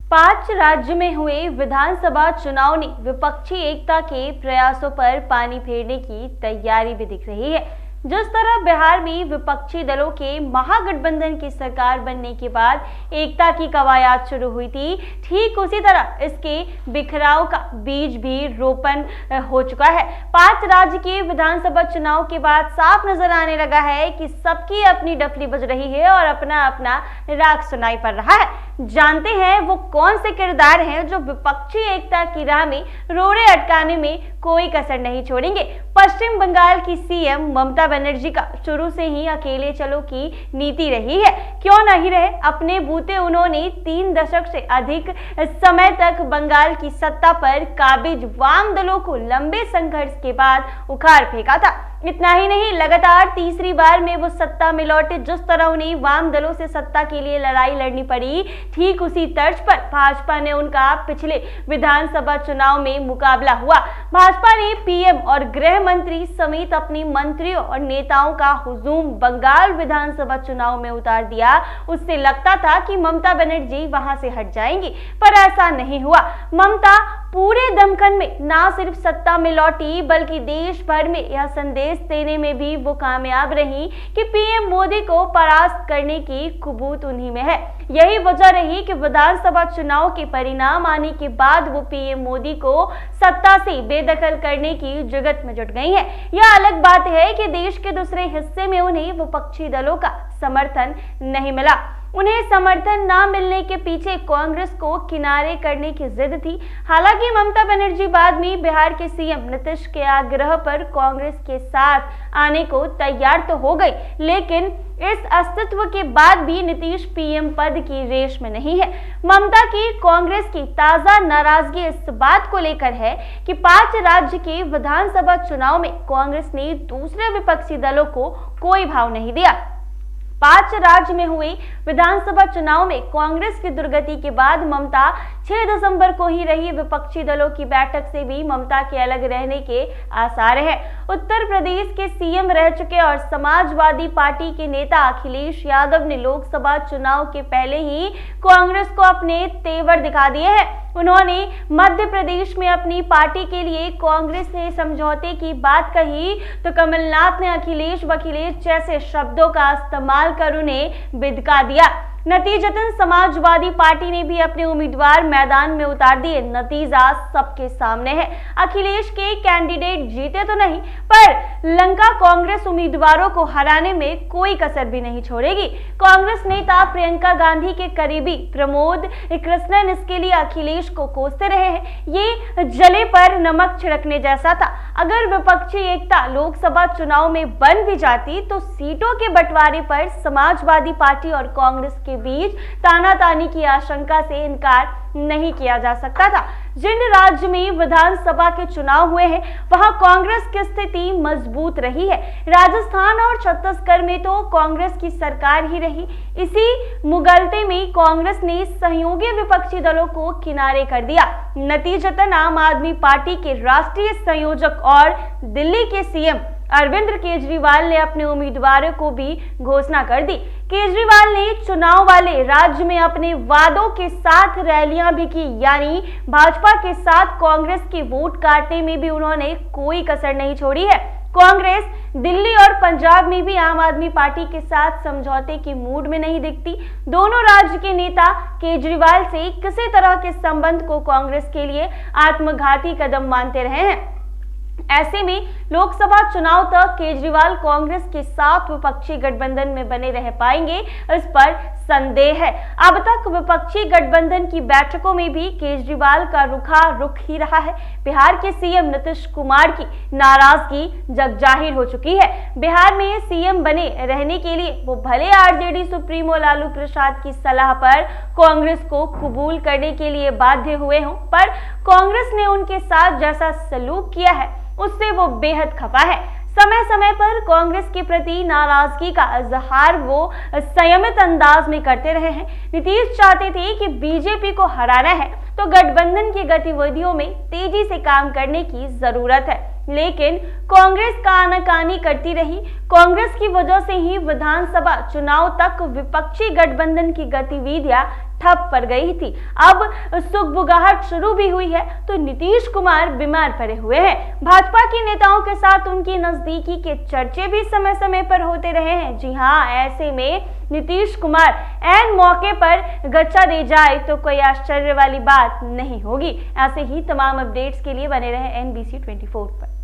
5 राज्य में हुए विधानसभा चुनाव ने विपक्षी एकता के प्रयासों पर पानी फेरने की तैयारी भी दिख रही है। जिस तरह बिहार में विपक्षी दलों के महागठबंधन की सरकार बनने के बाद एकता की कवायद शुरू हुई थी, ठीक उसी तरह इसके बिखराव का बीज भी रोपण हो चुका है। 5 राज्य के विधानसभा चुनाव के बाद साफ नजर आने लगा है कि सबकी अपनी डफली बज रही है और अपना अपना राग सुनाई पड़ रहा है। जानते हैं वो कौन से किरदार हैं जो विपक्षी एकता की राह में रोड़े अटकाने में कोई कसर नहीं छोड़ेंगे। पश्चिम बंगाल की सीएम ममता बनर्जी का शुरू से ही अकेले चलो की नीति रही है। क्यों नहीं रहे, अपने बूते उन्होंने 3 दशक से अधिक समय तक बंगाल की सत्ता पर काबिज वाम दलों को लंबे संघर्ष के बाद उखाड़ फेंका था। इतना ही नहीं, लगातार तीसरी बार में वो सत्ता में लौटे। जिस तरह उन्हें वाम दलों से सत्ता के लिए लड़ाई लड़नी पड़ी, ठीक उसी तर्ज पर भाजपा ने उनका पिछले विधानसभा चुनाव में मुकाबला हुआ। भाजपा ने पीएम और गृह मंत्री समेत अपने मंत्रियों और नेताओं का हुजूम बंगाल विधानसभा चुनाव में उतार दिया। उससे लगता था कि ममता बनर्जी वहां से हट जाएंगी, पर ऐसा नहीं हुआ। ममता पूरे दमखम में ना सिर्फ सत्ता में लौटी, बल्कि देश भर में यह संदेश देने में भी वो कामयाब रही कि पीएम मोदी को परास्त करने की कुबूत उन्हीं में है। यही वजह रही कि विधानसभा चुनाव के परिणाम आने के बाद वो पीएम मोदी को सत्ता से बेदखल करने की जुगत में जुट गई है। यह अलग बात है कि देश के दूसरे हिस्से में उन्हें विपक्षी दलों का समर्थन नहीं मिला। उन्हें समर्थन न मिलने के पीछे कांग्रेस को किनारे करने की जिद थी। हालांकि ममता बनर्जी बाद में बिहार के सीएम नीतीश के आग्रह पर कांग्रेस के साथ आने को तैयार तो हो गई, लेकिन इस अस्तित्व के बाद भी नीतीश पीएम पद की रेस में नहीं है। ममता की कांग्रेस की ताजा नाराजगी इस बात को लेकर है कि 5 राज्य के विधानसभा चुनाव में कांग्रेस ने दूसरे विपक्षी दलों को कोई भाव नहीं दिया। 5 राज्य में हुए विधानसभा चुनाव में कांग्रेस की दुर्गति के बाद ममता 6 दिसंबर को ही रही विपक्षी दलों की बैठक से भी ममता के अलग रहने के आसार हैं। उत्तर प्रदेश के सीएम रह चुके और समाजवादी पार्टी के नेता अखिलेश यादव ने लोकसभा चुनाव के पहले ही कांग्रेस को अपने तेवर दिखा दिए हैं। उन्होंने मध्य प्रदेश में अपनी पार्टी के लिए कांग्रेस से समझौते की बात कही तो कमलनाथ ने अखिलेश वखिलेश जैसे शब्दों का इस्तेमाल कर उन्हें बिदका दिया। नतीजतन समाजवादी पार्टी ने भी अपने उम्मीदवार मैदान में उतार दिए। नतीजा सबके सामने है। अखिलेश के कैंडिडेट जीते तो नहीं, पर लंका कांग्रेस उम्मीदवारों को हराने में कोई कसर भी नहीं छोड़ेगी। कांग्रेस नेता प्रियंका गांधी के करीबी प्रमोद कृष्णन इसके लिए अखिलेश को कोसते रहे हैं। ये जले पर नमक छिड़कने जैसा था। अगर विपक्षी एकता लोकसभा चुनाव में बन भी जाती तो सीटों के बंटवारे पर समाजवादी पार्टी और कांग्रेस के बीच तानातानी की आशंका से इनकार नहीं किया जा सकता था। जिन राज्य में विधानसभा के चुनाव हुए हैं वहां कांग्रेस की स्थिति मजबूत रही है। राजस्थान और छत्तीसगढ़ में तो कांग्रेस की सरकार ही रही। इसी मुगलते में कांग्रेस ने सहयोगी विपक्षी दलों को किनारे कर दिया। नतीजतन आम आदमी पार्टी के राष्ट्रीय संयोजक और दिल्ली के सीएम अरविंद केजरीवाल ने अपने उम्मीदवारों को भी घोषणा कर दी। केजरीवाल ने चुनाव वाले राज्य में अपने वादों के साथ रैलियां भी की, यानी भाजपा के साथ कांग्रेस के वोट काटने में भी उन्होंने कोई कसर नहीं छोड़ी है। कांग्रेस दिल्ली और पंजाब में भी आम आदमी पार्टी के साथ समझौते के मूड में नहीं दिखती। दोनों राज्य के नेता केजरीवाल से किसी तरह के संबंध को कांग्रेस के लिए आत्मघाती कदम मानते रहे हैं। ऐसे में लोकसभा चुनाव तक केजरीवाल कांग्रेस के साथ विपक्षी गठबंधन में बने रह पाएंगे, इस पर संदेह है। अब तक विपक्षी गठबंधन की बैठकों में भी केजरीवाल का रुख ही रहा है। बिहार के सीएम नीतीश कुमार की नाराजगी जग जाहिर हो चुकी है। बिहार में सीएम बने रहने के लिए वो भले आरजेडी सुप्रीमो लालू प्रसाद की सलाह पर कांग्रेस को कबूल करने के लिए बाध्य हुए हों, पर कांग्रेस ने उनके साथ जैसा सलूक किया है उससे वो बेहद खफा है। समय समय पर कांग्रेस के प्रति नाराजगी का इजहार वो संयमित अंदाज में करते रहे हैं। नीतीश चाहते थे कि बीजेपी को हराना है तो गठबंधन की गतिविधियों में तेजी से काम करने की जरूरत है, लेकिन कांग्रेस का आनाकानी करती रही। कांग्रेस की वजह से ही विधानसभा चुनाव तक विपक्षी गठबंधन की गतिविधियां ठप पड़ गई थी। अब सुगबुगाहट शुरू भी हुई है तो नीतीश कुमार बीमार पड़े हुए हैं। भाजपा के नेताओं के साथ उनकी नजदीकी के चर्चे भी समय समय पर होते रहे हैं। जी हाँ, ऐसे में नीतीश कुमार ऐन मौके पर गच्चा दे जाए तो कोई आश्चर्य वाली बात नहीं होगी। ऐसे ही तमाम अपडेट्स के लिए बने रहे NBC 24 पर।